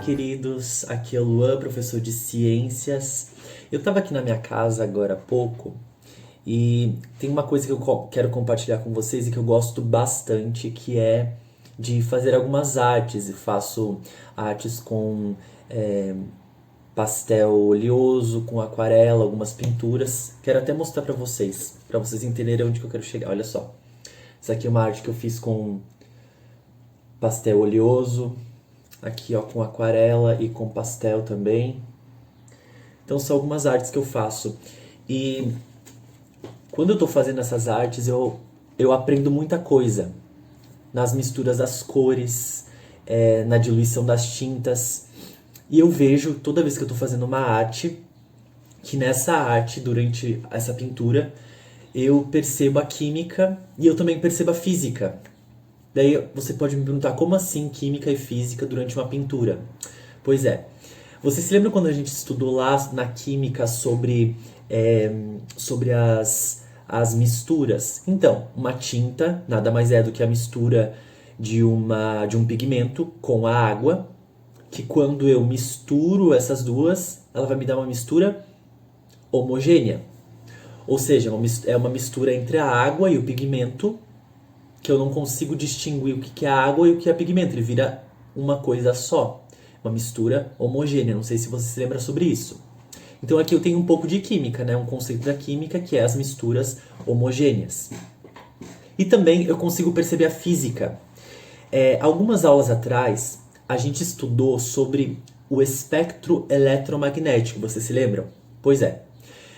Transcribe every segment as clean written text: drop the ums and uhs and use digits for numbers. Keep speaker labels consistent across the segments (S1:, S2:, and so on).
S1: queridos, aqui é o Luan, professor de ciências. Eu estava aqui na minha casa agora há pouco e tem uma coisa que eu quero compartilhar com vocês e que eu gosto bastante, que é de fazer algumas artes. E faço artes com é, pastel oleoso, com aquarela, algumas pinturas. Quero até mostrar para vocês entenderem onde que eu quero chegar. Olha só, essa aqui é uma arte que eu fiz com pastel oleoso. Aqui, ó, com aquarela e com pastel também. Então são algumas artes que eu faço. E quando eu tô fazendo essas artes, eu aprendo muita coisa. Nas misturas das cores, na diluição das tintas. E eu vejo, toda vez que eu tô fazendo uma arte, que nessa arte, durante essa pintura, eu percebo a química e eu também percebo a física. Daí você pode me perguntar, como assim química e física durante uma pintura? Pois é, você se lembra quando a gente estudou lá na química sobre as misturas? Então, uma tinta nada mais é do que a mistura de um pigmento com a água, que quando eu misturo essas duas, ela vai me dar uma mistura homogênea. Ou seja, é uma mistura entre a água e o pigmento, que eu não consigo distinguir o que é água e o que é pigmento. Ele vira uma coisa só. Uma mistura homogênea. Não sei se você se lembra sobre isso. Então aqui eu tenho um pouco de química, né? Um conceito da química que é as misturas homogêneas. E também eu consigo perceber a física. Algumas aulas atrás, a gente estudou sobre o espectro eletromagnético. Vocês se lembram? Pois é.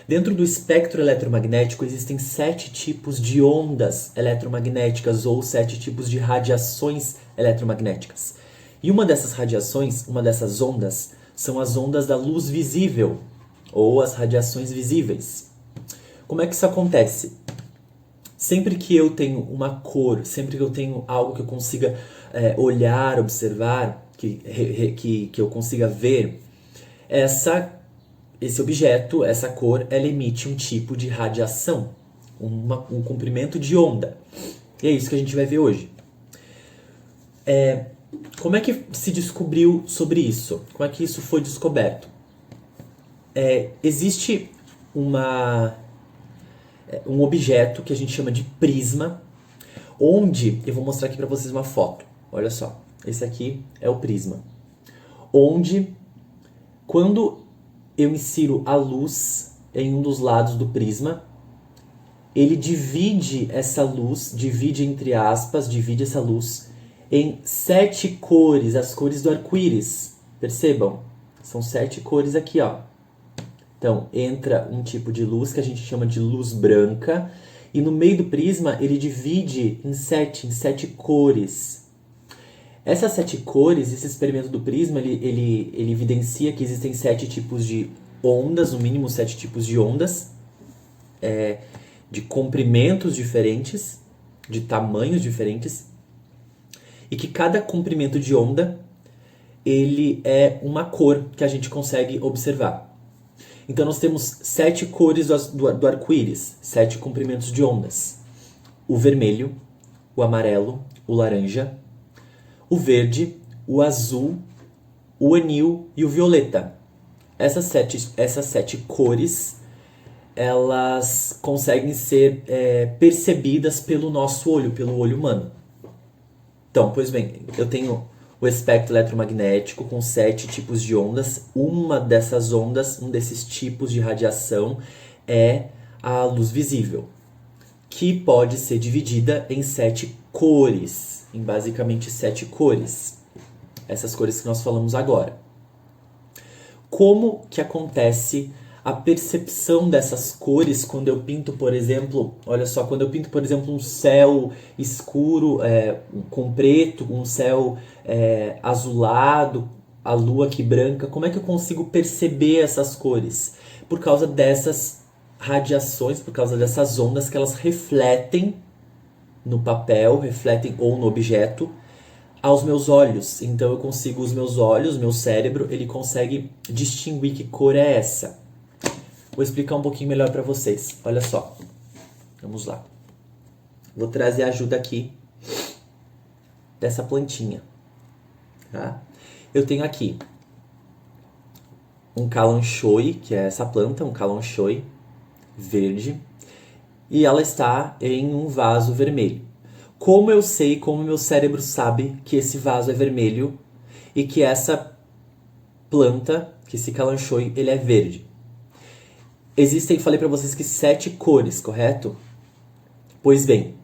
S1: Dentro do espectro eletromagnético existem 7 tipos de ondas eletromagnéticas ou 7 tipos de radiações eletromagnéticas. E uma dessas radiações, uma dessas ondas, são as ondas da luz visível ou as radiações visíveis. Como é que isso acontece? Sempre que eu tenho uma cor, sempre que eu tenho algo que eu consiga olhar, observar, que eu consiga ver, esse objeto, essa cor, ela emite um tipo de radiação, um comprimento de onda. E é isso que a gente vai ver hoje. Como é que se descobriu sobre isso? Como é que isso foi descoberto? Existe um objeto que a gente chama de prisma, onde, eu vou mostrar aqui para vocês uma foto. Olha só, esse aqui é o prisma. Onde, quando eu insiro a luz em um dos lados do prisma, ele divide essa luz, divide entre aspas, divide essa luz em 7 cores, as cores do arco-íris. Percebam? São 7 cores aqui, ó. Então, entra um tipo de luz que a gente chama de luz branca, e no meio do prisma ele divide em 7 cores. Essas 7 cores, esse experimento do prisma, ele evidencia que existem 7 tipos de ondas, no mínimo 7 tipos de ondas, de comprimentos diferentes, de tamanhos diferentes, e que cada comprimento de onda, ele é uma cor que a gente consegue observar. Então nós temos 7 cores do arco-íris, 7 comprimentos de ondas. O vermelho, o amarelo, o laranja, o verde, o azul, o anil e o violeta. Essas sete cores, elas conseguem ser percebidas pelo nosso olho, pelo olho humano. Então, pois bem, eu tenho o espectro eletromagnético com 7 tipos de ondas. Uma dessas ondas, um desses tipos de radiação é a luz visível, que pode ser dividida em 7 cores, em basicamente 7 cores. Essas cores que nós falamos agora. Como que acontece a percepção dessas cores quando eu pinto, por exemplo, olha só, quando eu pinto, por exemplo, um céu escuro com preto, um céu azulado, a lua aqui branca, como é que eu consigo perceber essas cores? Por causa dessas radiações, por causa dessas ondas que elas refletem no papel, refletem ou no objeto, aos meus olhos. Então eu consigo, os meus olhos, meu cérebro, ele consegue distinguir que cor é essa. Vou explicar um pouquinho melhor para vocês. Olha só. Vamos lá. Vou trazer a ajuda aqui dessa plantinha. Tá? Eu tenho aqui um kalanchoe, que é essa planta, um kalanchoe verde, e ela está em um vaso vermelho. Como eu sei, como meu cérebro sabe que esse vaso é vermelho e que essa planta, que esse kalanchoe, ele é verde? Existem, falei para vocês que 7 cores, correto? Pois bem,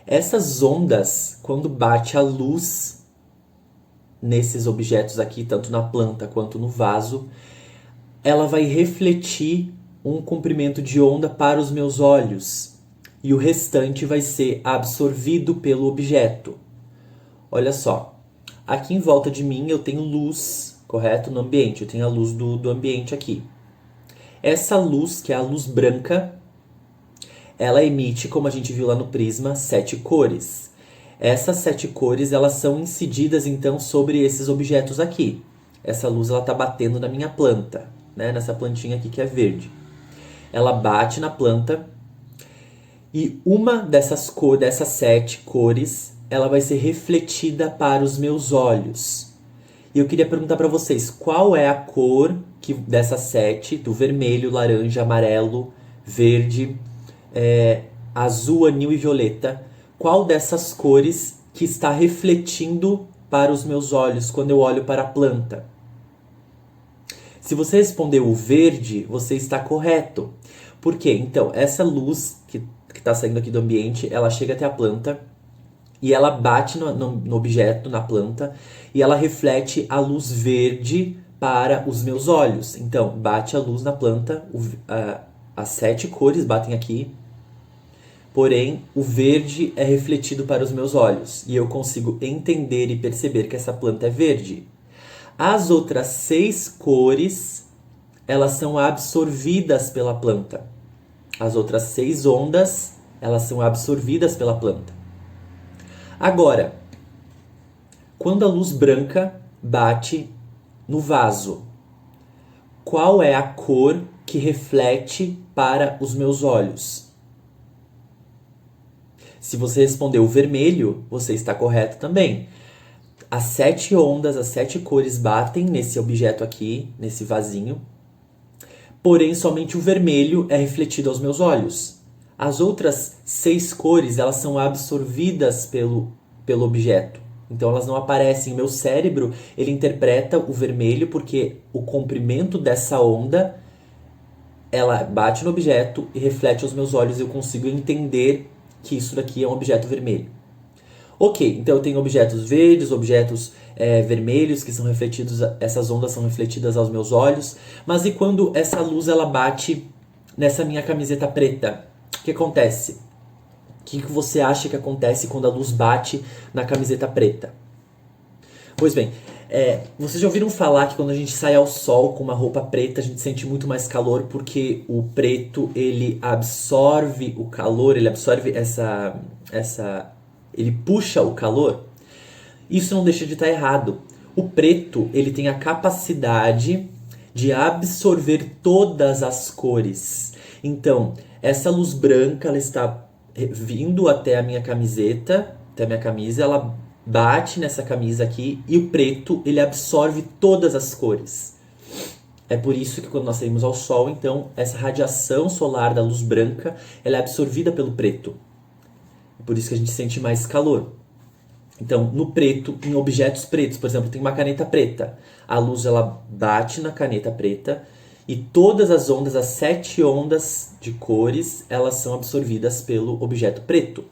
S1: essas ondas, quando bate a luz nesses objetos aqui, tanto na planta quanto no vaso, ela vai refletir um comprimento de onda para os meus olhos e o restante vai ser absorvido pelo objeto. Olha só, aqui em volta de mim eu tenho luz, correto? No ambiente, eu tenho a luz do ambiente aqui. Essa luz, que é a luz branca, ela emite, como a gente viu lá no prisma, 7 cores. Essas 7 cores, elas são incididas então sobre esses objetos aqui. Essa luz ela está batendo na minha planta, né? Nessa plantinha aqui que é verde. Ela bate na planta e uma dessas 7 cores, ela vai ser refletida para os meus olhos. E eu queria perguntar para vocês, qual é a cor dessas 7, do vermelho, laranja, amarelo, verde, azul, anil e violeta, qual dessas cores que está refletindo para os meus olhos quando eu olho para a planta? Se você respondeu o verde, você está correto. Por quê? Então, essa luz que está saindo aqui do ambiente, ela chega até a planta e ela bate no objeto, na planta, e ela reflete a luz verde para os meus olhos. Então, bate a luz na planta, as 7 cores batem aqui, porém, o verde é refletido para os meus olhos, e eu consigo entender e perceber que essa planta é verde. As outras 6 cores, elas são absorvidas pela planta. As outras 6 ondas, elas são absorvidas pela planta. Agora, quando a luz branca bate no vaso, qual é a cor que reflete para os meus olhos? Se você respondeu vermelho, você está correto também. As 7 ondas, as 7 cores batem nesse objeto aqui, nesse vasinho, porém somente o vermelho é refletido aos meus olhos. As outras 6 cores, elas são absorvidas pelo objeto. Então elas não aparecem. O meu cérebro, ele interpreta o vermelho porque o comprimento dessa onda, ela bate no objeto e reflete aos meus olhos e eu consigo entender que isso daqui é um objeto vermelho. Ok, então eu tenho objetos verdes, objetos vermelhos que são refletidos, essas ondas são refletidas aos meus olhos. Mas e quando essa luz ela bate nessa minha camiseta preta? O que acontece? O que você acha que acontece quando a luz bate na camiseta preta? Pois bem, vocês já ouviram falar que quando a gente sai ao sol com uma roupa preta, a gente sente muito mais calor porque o preto ele absorve o calor, ele absorve ele puxa o calor? Isso não deixa de estar errado. O preto ele tem a capacidade de absorver todas as cores. Então, essa luz branca ela está vindo até a minha camiseta, até a minha camisa, ela bate nessa camisa aqui e o preto ele absorve todas as cores. É por isso que quando nós saímos ao sol, então, essa radiação solar da luz branca ela é absorvida pelo preto. É por isso que a gente sente mais calor. Então, no preto, em objetos pretos, por exemplo, tem uma caneta preta. A luz ela bate na caneta preta e todas as ondas, as 7 ondas de cores, elas são absorvidas pelo objeto preto.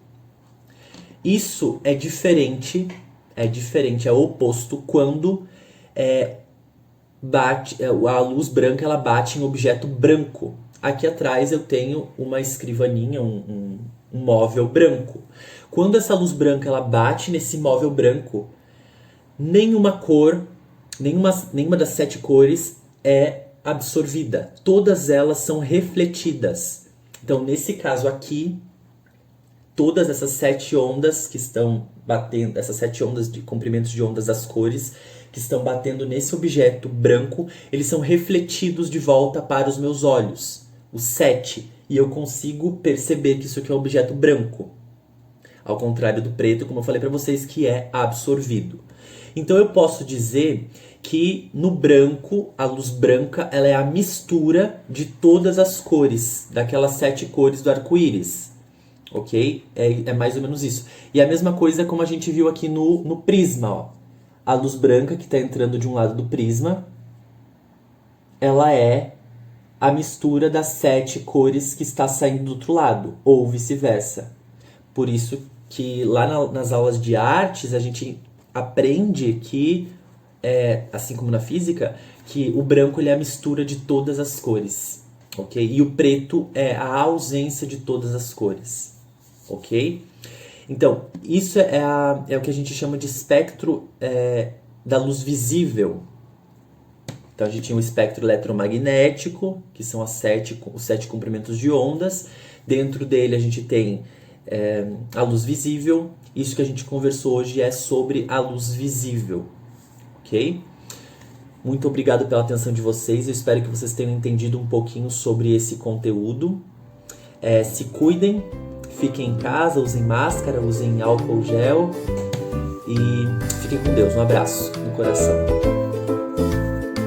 S1: Isso é diferente, é oposto quando a luz branca ela bate em objeto branco. Aqui atrás eu tenho uma escrivaninha, um móvel branco. Quando essa luz branca ela bate nesse móvel branco, nenhuma cor, nenhuma das 7 cores é absorvida. Todas elas são refletidas. Então, nesse caso aqui, todas essas 7 ondas que estão batendo, essas 7 ondas de comprimentos de ondas das cores que estão batendo nesse objeto branco, eles são refletidos de volta para os meus olhos. Os 7. E eu consigo perceber que isso aqui é um objeto branco. Ao contrário do preto, como eu falei para vocês, que é absorvido. Então eu posso dizer que no branco, a luz branca, ela é a mistura de todas as cores, daquelas 7 cores do arco-íris, ok? É mais ou menos isso. E a mesma coisa como a gente viu aqui no prisma, ó. A luz branca que está entrando de um lado do prisma, ela é a mistura das 7 cores que está saindo do outro lado, ou vice-versa. Por isso que lá nas aulas de artes a gente aprende que, assim como na física, que o branco ele é a mistura de todas as cores, ok? E o preto é a ausência de todas as cores, ok? Então, isso é o que a gente chama de espectro da luz visível. Então, a gente tinha o espectro eletromagnético, que são os 7 comprimentos de ondas. Dentro dele, a gente tem a luz visível. Isso que a gente conversou hoje é sobre a luz visível, ok? Muito obrigado pela atenção de vocês. Eu espero que vocês tenham entendido um pouquinho sobre esse conteúdo. Se cuidem, fiquem em casa, usem máscara, usem álcool gel e fiquem com Deus. Um abraço no coração.